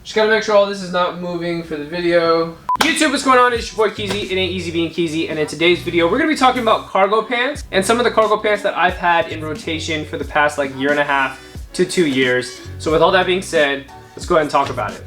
Just gotta make sure all this is not moving for the video. YouTube, what's going on? It's your boy Keezy. It ain't easy being Keezy. And in today's video, we're gonna be talking about cargo pants and some of the cargo pants that I've had in rotation for the past like 1.5 to 2 years. So with all that being said, let's go ahead and talk about it.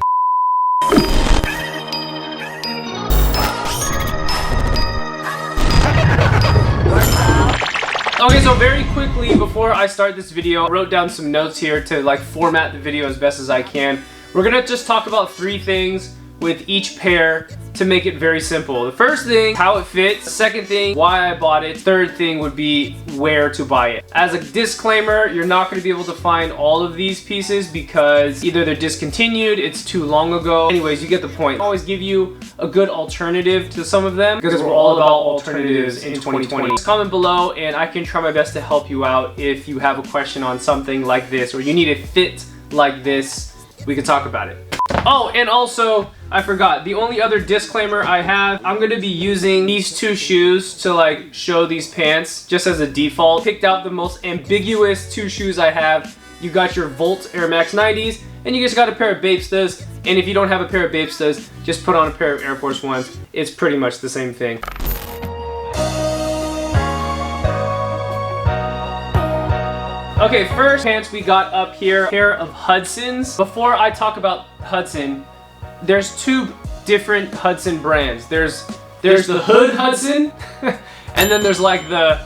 Okay, so very quickly before I start this video, I wrote down some notes here to like format the video as best as I can. We're gonna just talk about 3 things with each pair to make it very simple. The first thing, how it fits. The second thing, why I bought it. Third thing would be where to buy it. As a disclaimer, you're not gonna be able to find all of these pieces because either they're discontinued, it's too long ago. Anyways, you get the point. I always give you a good alternative to some of them because we're all about alternatives in 2020. Comment below and I can try my best to help you out if you have a question on something like this or you need a fit like this. We could talk about it. Oh, and also, I forgot, the only other disclaimer I have, I'm gonna be using these 2 shoes to like show these pants just as a default. Picked out the most ambiguous 2 shoes I have. You got your Volt Air Max 90s, and you just got a pair of Bapestas. And if you don't have a pair of Bapestas, just put on a pair of Air Force Ones. It's pretty much the same thing. Okay, first pants we got up here, pair of Hudsons. Before I talk about Hudson, there's 2 different Hudson brands. There's the Hood Hudson, and then there's like the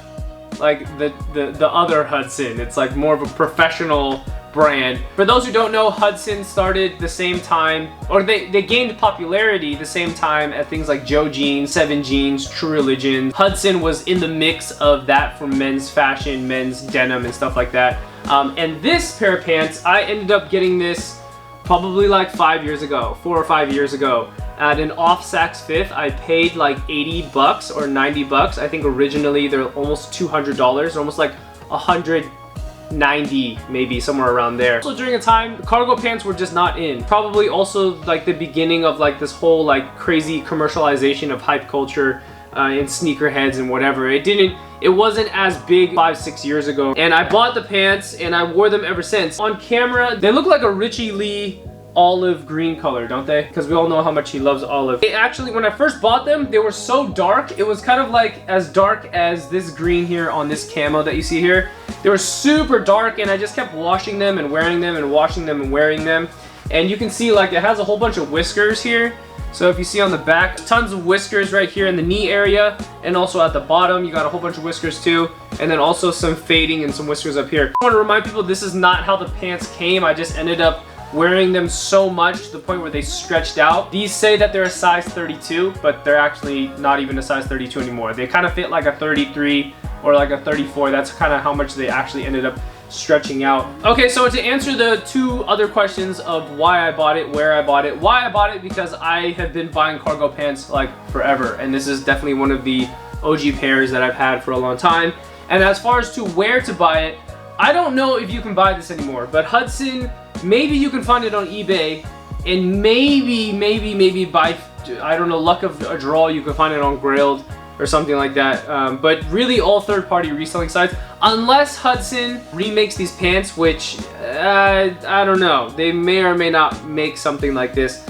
other Hudson. It's like more of a professional brand. For those who don't know, Hudson started the same time, or they gained popularity the same time at things like Joe Jeans, 7 Jeans, True Religion. Hudson was in the mix of that for men's fashion, men's denim and stuff like that. And this pair of pants, I ended up getting this probably like 5 years ago, 4 or 5 years ago. At an off Saks Fifth, I paid like 80 bucks or 90 bucks. I think originally they're almost $200, almost like 190 maybe, somewhere around there. So during a time, cargo pants were just not in. Probably also like the beginning of like this whole like crazy commercialization of hype culture and sneakerheads and whatever. It wasn't as big 5-6 years ago. And I bought the pants and I wore them ever since. On camera, they look like a Richie Lee olive green color, don't they? Because we all know how much he loves olive. They actually, when I first bought them, they were so dark. It was kind of like as dark as this green here on this camo that you see here. They were super dark and I just kept washing them and wearing them and washing them and wearing them. And you can see like it has a whole bunch of whiskers here. So if you see on the back, tons of whiskers right here in the knee area, and also at the bottom, you got a whole bunch of whiskers too, and then also some fading and some whiskers up here. I want to remind people this is not how the pants came. I just ended up wearing them so much to the point where they stretched out. These say that they're a size 32, but they're actually not even a size 32 anymore. They kind of fit like a 33 or like a 34. That's kind of how much they actually ended up stretching out. Okay, so to answer the 2 other questions of why I bought it, where I bought it. Why I bought it, because I have been buying cargo pants like forever, and this is definitely one of the OG pairs that I've had for a long time. And as far as to where to buy it, I don't know if you can buy this anymore, but Hudson, maybe you can find it on eBay, and maybe by, I don't know, luck of a draw, you can find it on Grailed or something like that. But really all third-party reselling sites, unless Hudson remakes these pants, which I don't know. They may or may not make something like this.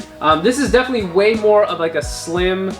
This is definitely way more of like a slim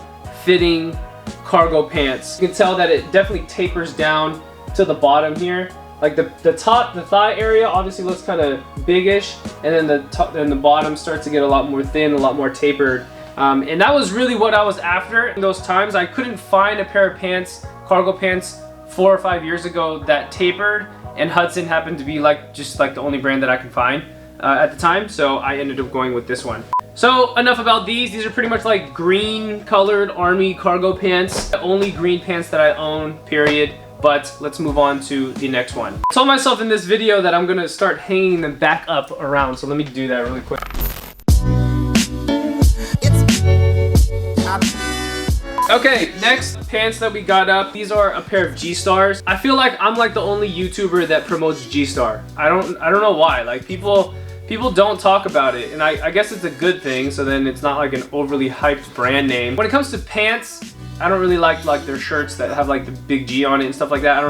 fitting cargo pants. You can tell that it definitely tapers down to the bottom here. Like the thigh area obviously looks kind of biggish, and then the bottom starts to get a lot more thin, a lot more tapered. And that was really what I was after in those times. I couldn't find a pair of pants, cargo pants, 4 or 5 years ago that tapered, and Hudson happened to be like just like the only brand that I could find at the time, so I ended up going with this one. So enough about these. These are pretty much like green colored army cargo pants. The only green pants that I own, period. But let's move on to the next one. I told myself in this video that I'm gonna start hanging them back up around, so let me do that really quick. Okay, next pants that we got up. These are a pair of G-Stars. I feel like I'm like the only YouTuber that promotes G-Star. I don't know why. Like people don't talk about it, and I guess it's a good thing, so then it's not like an overly hyped brand name. When it comes to pants, I don't really like their shirts that have like the big G on it and stuff like that. I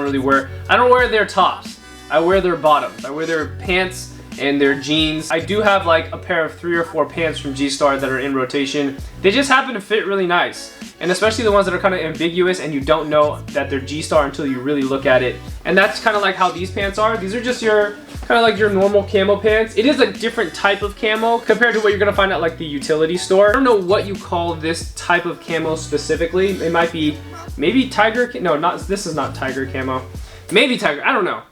don't wear their tops. I wear their bottoms. I wear their pants and their jeans. I do have like a pair of 3 or 4 pants from G-Star that are in rotation. They just happen to fit really nice. And especially the ones that are kind of ambiguous and you don't know that they're G-Star until you really look at it. And that's kind of like how these pants are. These are just your kind of like your normal camo pants. It is a different type of camo compared to what you're gonna find at like the utility store. I don't know what you call this type of camo specifically. It might be maybe tiger, no, not, this is not tiger camo. Maybe tiger, I don't know.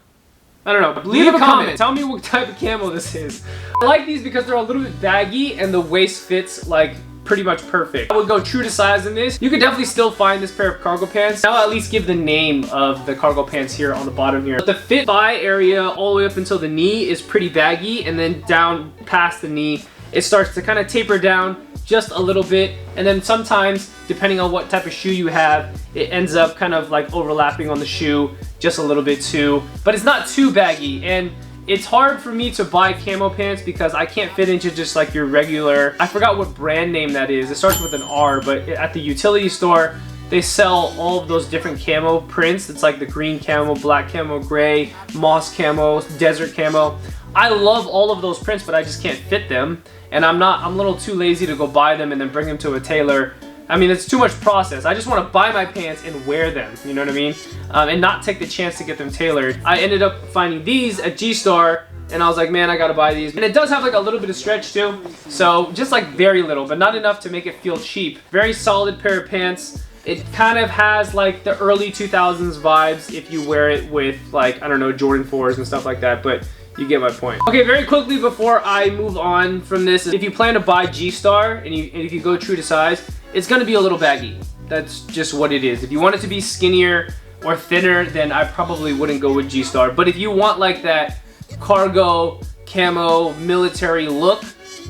Leave a comment. Tell me what type of camo this is. I like these because they're a little bit baggy and the waist fits like pretty much perfect. I would go true to size in this. You could definitely still find this pair of cargo pants. I'll at least give the name of the cargo pants here on the bottom here. But the fit thigh area all the way up until the knee is pretty baggy, and then down past the knee, it starts to kind of taper down just a little bit. And then sometimes, depending on what type of shoe you have, it ends up kind of like overlapping on the shoe just a little bit too. But it's not too baggy. And it's hard for me to buy camo pants because I can't fit into just like your regular, I forgot what brand name that is. It starts with an R, but at the utility store, they sell all of those different camo prints. It's like the green camo, black camo, gray, moss camo, desert camo. I love all of those prints, but I just can't fit them. And I'm a little too lazy to go buy them and then bring them to a tailor. I mean, it's too much process. I just want to buy my pants and wear them, you know what I mean? And not take the chance to get them tailored. I ended up finding these at G-Star, and I was like, man, I gotta buy these. And it does have like a little bit of stretch too, so just like very little, but not enough to make it feel cheap. Very solid pair of pants. It kind of has like the early 2000s vibes if you wear it with like, I don't know, Jordan 4s and stuff like that, but you get my point. Okay, very quickly before I move on from this, if you plan to buy G-Star and if you go true to size, it's gonna be a little baggy. That's just what it is. If you want it to be skinnier or thinner, then I probably wouldn't go with G-Star. But if you want like that cargo, camo, military look,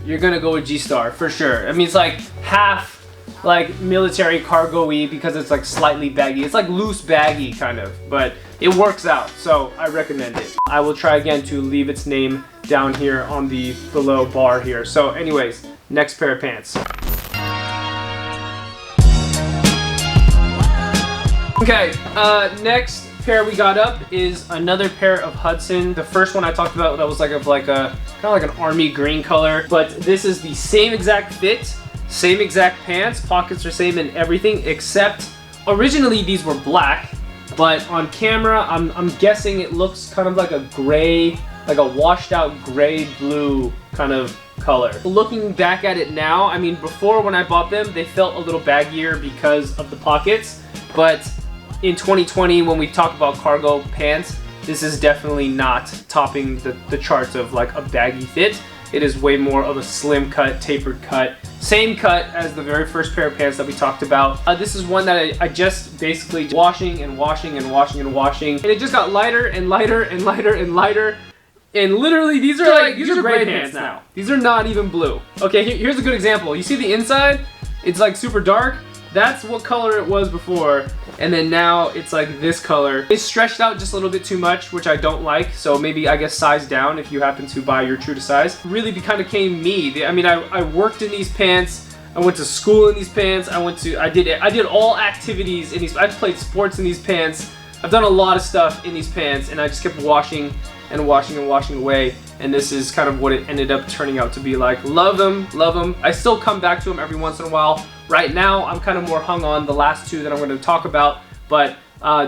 you're gonna go with G-Star for sure. I mean, it's like half like military cargo-y because it's like slightly baggy. It's like loose baggy kind of, but it works out, so I recommend it. I will try again to leave its name down here on the below bar here. So anyways, next pair of pants. Okay, next pair we got up is another pair of Hudson. The first one I talked about that was like a kind of like an army green color, but this is the same exact fit, same exact pants, pockets are same and everything, except originally these were black, but on camera I'm guessing it looks kind of like a gray, like a washed out gray blue kind of color. Looking back at it now, I mean, before when I bought them, they felt a little baggier because of the pockets, but in 2020, when we talk about cargo pants, this is definitely not topping the charts of like a baggy fit. It is way more of a slim cut, tapered cut. Same cut as the very first pair of pants that we talked about. This is one that I just basically washing and washing and washing and washing. And it just got lighter and lighter and lighter and lighter. And literally these are like, these are gray pants now. These are not even blue. Okay, here's a good example. You see the inside? It's like super dark. That's what color it was before, and then now it's like this color. It's stretched out just a little bit too much, which I don't like, so maybe I guess size down if you happen to buy your true to size. Really kind of became me. I mean, I worked in these pants, I went to school in these pants, I did all activities in these, I played sports in these pants, I've done a lot of stuff in these pants, and I just kept washing and washing and washing away, and this is kind of what it ended up turning out to be like. Love them, love them. I still come back to them every once in a while. Right now, I'm kind of more hung on the last two that I'm going to talk about, but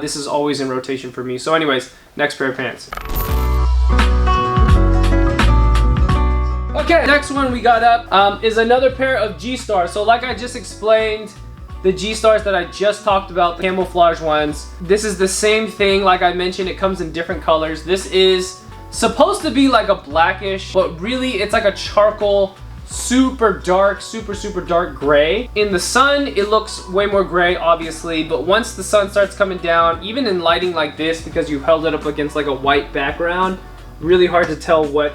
this is always in rotation for me. So anyways, next pair of pants. Okay, next one we got up is another pair of G-Star. So like I just explained, the G-Stars that I just talked about, the camouflage ones, this is the same thing. Like I mentioned, it comes in different colors. This is supposed to be like a blackish, but really it's like a charcoal, super dark, super dark gray. In the sun, it looks way more gray, obviously, but once the sun starts coming down, even in lighting like this, because you held it up against like a white background, really hard to tell what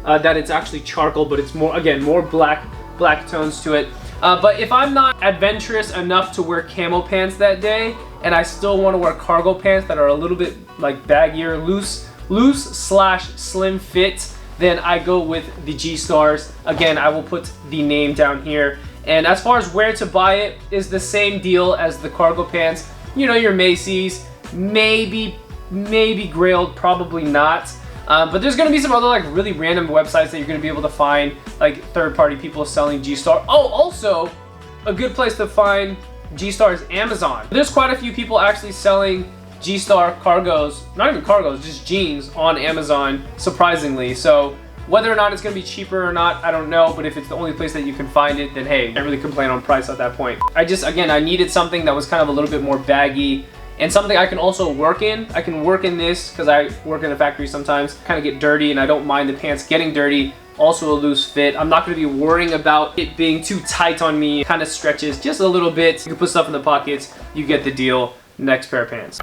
that it's actually charcoal, but it's more, again, more black tones to it. But if I'm not adventurous enough to wear camo pants that day, and I still want to wear cargo pants that are a little bit like baggier, loose/slim fit, then I go with the G-Stars. Again, I will put the name down here. And as far as where to buy it, is the same deal as the cargo pants. You know, your Macy's, maybe Grailed, probably not. But there's gonna be some other like really random websites that you're gonna be able to find, like third-party people selling G-Star. Oh, also a good place to find G-Star is Amazon. There's quite a few people actually selling G-Star cargos, not even cargos, just jeans on Amazon, surprisingly. So whether or not it's gonna be cheaper or not, I don't know, but if it's the only place that you can find it, then hey, can't really complain on price at that point. I needed something that was kind of a little bit more baggy and something I can also work in. I can work in this because I work in the factory sometimes, kind of get dirty, and I don't mind the pants getting dirty. Also a loose fit. I'm not gonna be worrying about it being too tight on me. It kind of stretches just a little bit. You can put stuff in the pockets, you get the deal. Next pair of pants.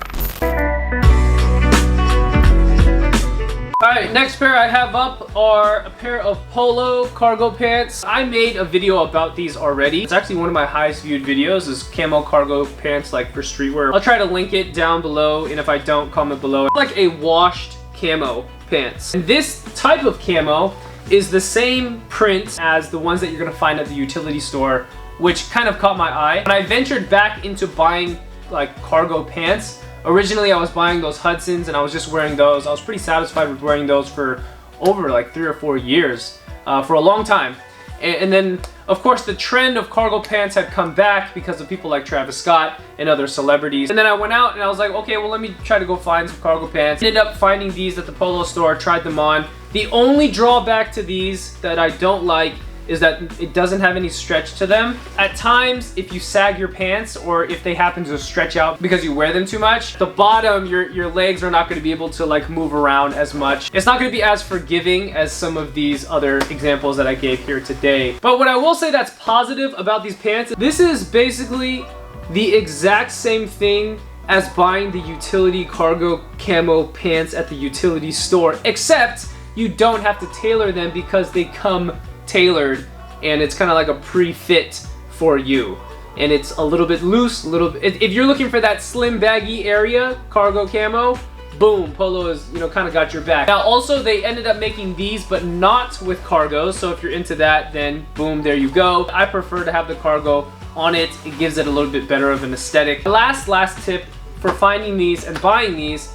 Alright, next pair I have up are a pair of Polo cargo pants. I made a video about these already. It's actually one of my highest viewed videos, is camo cargo pants like for streetwear. I'll try to link it down below, and if I don't, comment below. It's like a washed camo pants. And this type of camo is the same print as the ones that you're gonna find at the utility store, which kind of caught my eye. When I ventured back into buying like cargo pants, originally I was buying those Hudsons and I was just wearing those. I was pretty satisfied with wearing those for over like 3 or 4 years, for a long time. And then of course the trend of cargo pants had come back because of people like Travis Scott and other celebrities. And then I went out and I was like, okay, well let me try to go find some cargo pants. Ended up finding these at the Polo store, tried them on. The only drawback to these that I don't like is that it doesn't have any stretch to them. At times, if you sag your pants or if they happen to stretch out because you wear them too much, the bottom, your legs are not gonna be able to like move around as much. It's not gonna be as forgiving as some of these other examples that I gave here today. But what I will say that's positive about these pants, this is basically the exact same thing as buying the utility cargo camo pants at the utility store, except you don't have to tailor them because they come tailored, and it's kind of like a pre-fit for you, and it's a little bit loose, if you're looking for that slim baggy area cargo camo, boom, Polo is, you know, kind of got your back. Now also they ended up making these but not with cargos, so if you're into that, then boom, there you go. I prefer to have the cargo on it. It gives it a little bit better of an aesthetic. The last tip for finding these and buying these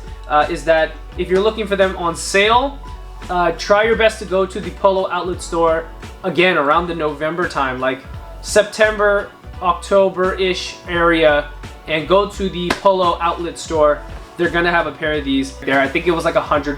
is that if you're looking for them on sale, try your best to go to the Polo outlet store again around the November time, like September, October-ish area, and go to the Polo outlet store. They're gonna have a pair of these there. I think it was like $100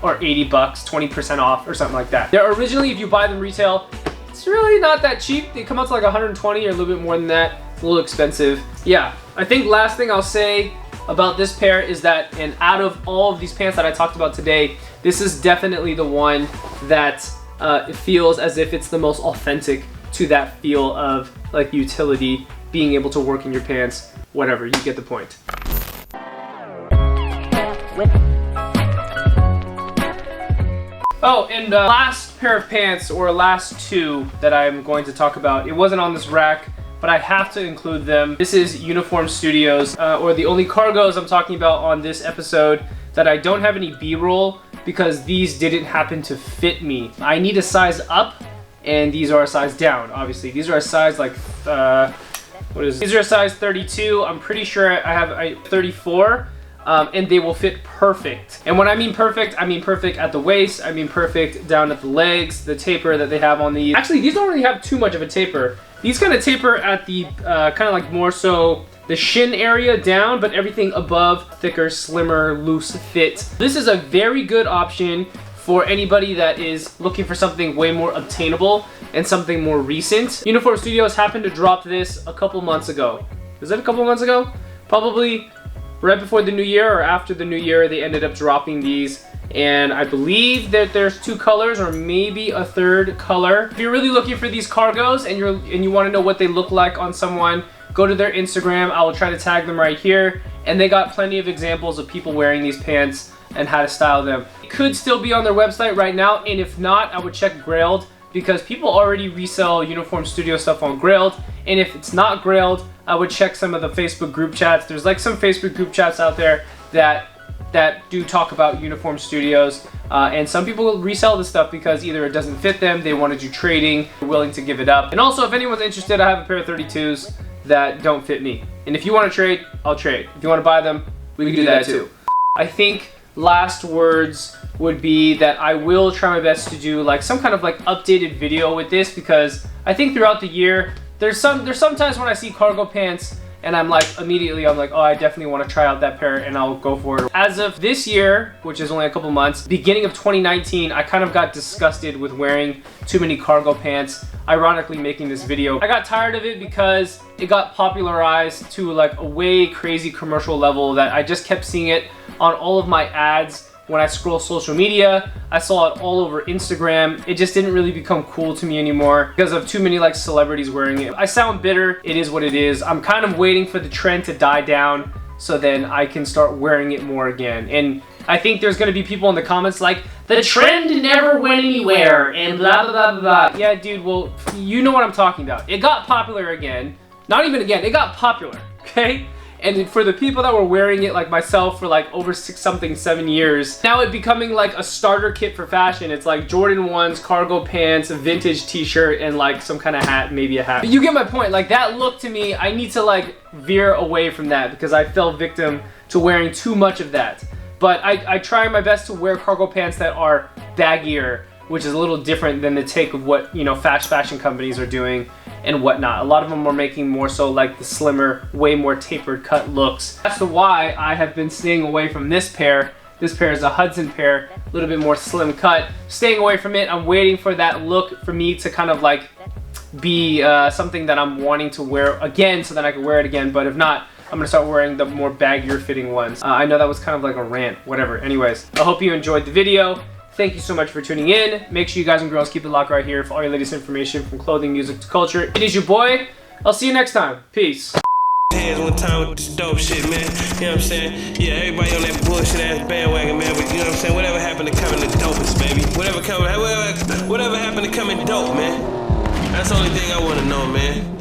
or $80, 20% off or something like that. They're originally, if you buy them retail, it's really not that cheap. They come out to like 120 or a little bit more than that. It's a little expensive. Yeah, I think last thing I'll say about this pair is that, and out of all of these pants that I talked about today, this is definitely the one that it feels as if it's the most authentic to that feel of like utility, being able to work in your pants, whatever, you get the point. Oh, and last pair of pants, or last two that I'm going to talk about, it wasn't on this rack, but I have to include them. This is Uniform Studios, or the only cargos I'm talking about on this episode that I don't have any B-roll, because these didn't happen to fit me. I need a size up, and these are a size down, obviously. These are a size like, what is it? These are a size 32. I'm pretty sure I have a 34, and they will fit perfect. And when I mean perfect at the waist, I mean perfect down at the legs, the taper that they have on these. Actually, these don't really have too much of a taper. These kind of taper at the, kind of like more so the shin area down, but everything above, thicker, slimmer, loose fit. This is a very good option for anybody that is looking for something way more obtainable and something more recent. Uniform Studios happened to drop this a couple months ago. Was it a couple months ago? Probably right before the new year or after the new year, they ended up dropping these. And I believe that there's 2 colors or maybe a 3rd color. If you're really looking for these cargos and you want to know what they look like on someone, go to their Instagram. I will try to tag them right here. And they got plenty of examples of people wearing these pants and how to style them. It could still be on their website right now, and if not, I would check Grailed, because people already resell Uniform Studio stuff on Grailed. And if it's not Grailed, I would check some of the Facebook group chats. There's like some Facebook group chats out there that do talk about Uniform Studios, and some people resell this stuff because either it doesn't fit them, they want to do trading, they're willing to give it up. And also, if anyone's interested, I have a pair of 32s that don't fit me. And if you want to trade, I'll trade. If you want to buy them, we can do that too. I think last words would be that I will try my best to do like some kind of like updated video with this, because I think throughout the year there's sometimes when I see cargo pants and I'm like immediately I'm like, oh, I definitely want to try out that pair and I'll go for it. As of this year, which is only a couple months, beginning of 2019, I kind of got disgusted with wearing too many cargo pants, ironically making this video. I got tired of it because it got popularized to like a way crazy commercial level that I just kept seeing it on all of my ads. When I scroll social media, I saw it all over Instagram. It just didn't really become cool to me anymore because of too many like celebrities wearing it. I sound bitter, it is what it is. I'm kind of waiting for the trend to die down so then I can start wearing it more again. And I think there's gonna be people in the comments like, the trend never went anywhere and blah blah blah blah. Yeah, dude, well, you know what I'm talking about. It got popular again. Not even again, it got popular, okay? And for the people that were wearing it like myself for like over 7 years, now it becoming like a starter kit for fashion. It's like Jordan 1s, cargo pants, a vintage t-shirt, and like some kind of hat, maybe a hat. But you get my point. Like that look to me, I need to like veer away from that because I fell victim to wearing too much of that. But I try my best to wear cargo pants that are baggier, which is a little different than the take of what, you know, fast fashion companies are doing and whatnot. A lot of them are making more so like the slimmer, way more tapered cut looks. That's why I have been staying away from this pair. This pair is a Hudson pair, a little bit more slim cut. Staying away from it, I'm waiting for that look for me to kind of like be something that I'm wanting to wear again so that I can wear it again. But if not, I'm gonna start wearing the more baggier fitting ones. I know that was kind of like a rant, whatever. Anyways, I hope you enjoyed the video. Thank you so much for tuning in. Make sure you guys and girls keep it locked right here for all your latest information from clothing, music to culture. It is your boy. I'll see you next time. Peace. Hands one time with this dope shit, man. You know what I'm saying? Yeah, everybody on that bullshit ass bandwagon, man. But you know what I'm saying? Whatever happened to coming the dopest, baby. Whatever happened to coming dope, man. That's the only thing I want to know, man.